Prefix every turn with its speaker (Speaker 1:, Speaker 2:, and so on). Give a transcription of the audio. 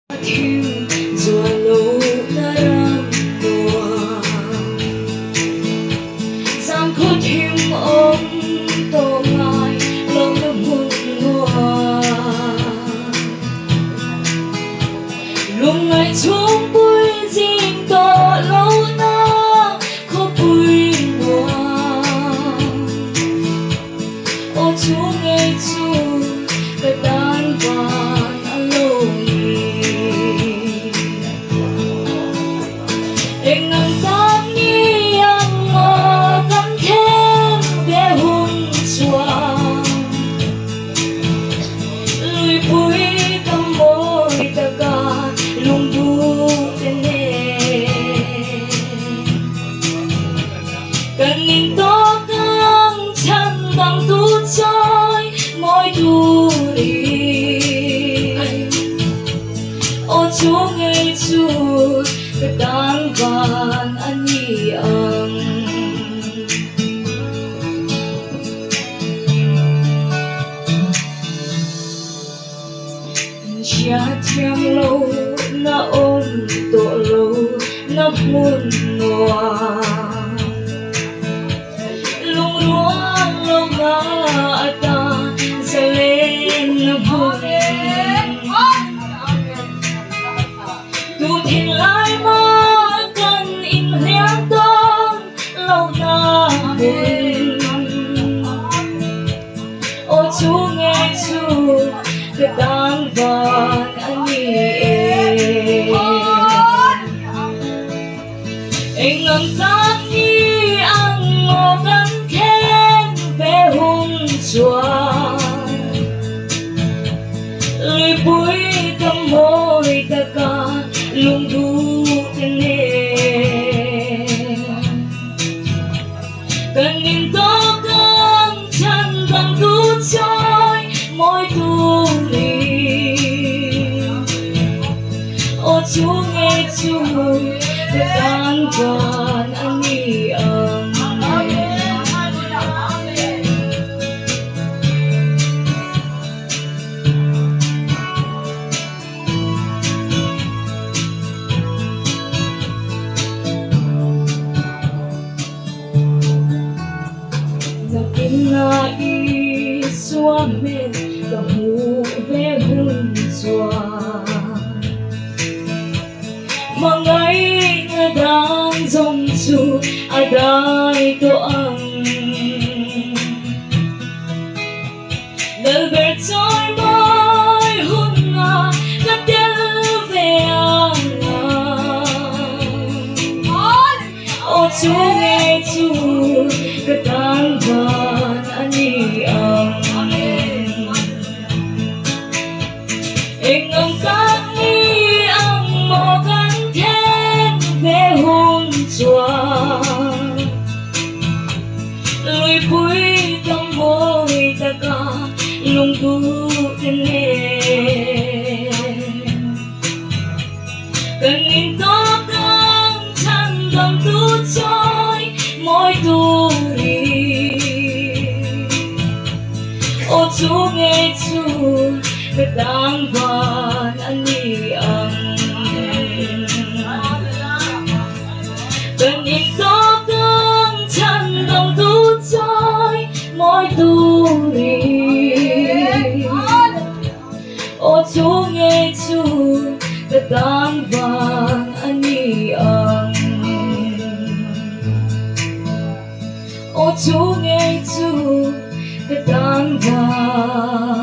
Speaker 1: Thêm rồi lâu đã răng đùa giang khô thêm ôm tô ngài lâu đã buồn ngùa luôn ngày chung bụi riêng tỏ lâu na khô bụi ngùa ô chú nghe chú cái đàn vàng ăn lâu em ngắm tan đi ăn mơ cắm thêm bé hôn chua lùi bụi cầm môi ta ca lung bu tên nè cần nhìn to căng chân bằng tu trôi môi tu đi ô chú nghe chú cái đàn vàng anh nhị ấm cha thêm lâu na ôm tổ lâu na buồn ngoa lung ruang lâu ngã ta sẽ lên na buồn tu thiên lại mà cần in riêng ton lâu na buồn ô chú nghe chú cái đàn vàng anh nhị em ngắm tan đi ăn ngô gắn khen bé hôn chua lùi bụi cầm môi ta ca lung du tên nè cần nhìn to căng chân bằng tu trôi môi tu ly ô chú nghe chú cái đàn vàng anh nhị ấm na đi xóa men cầm mũ ve hôn xóa mà ngày người đang dòng chú ai đại to ăn đời về trôi môi hôn ngà cất tiếng về ăn ô chú nghe chú cái đàn vàng anh nhị ấm em ngắm tan đi ăn mò gắn thêm bé hôn chua lùi bụi cầm môi ta ca lung tu tên nè cần nhìn to căng chân bằng tu trôi môi tu đi ô chú nghe chú cái đàn vàng anh nhị ấm cần nhìn to căng chân bằng tu trôi môi tu đi ô chú nghe chú cái đàn vàng anh nhị ấm ô chú nghe chú cái đàn vàng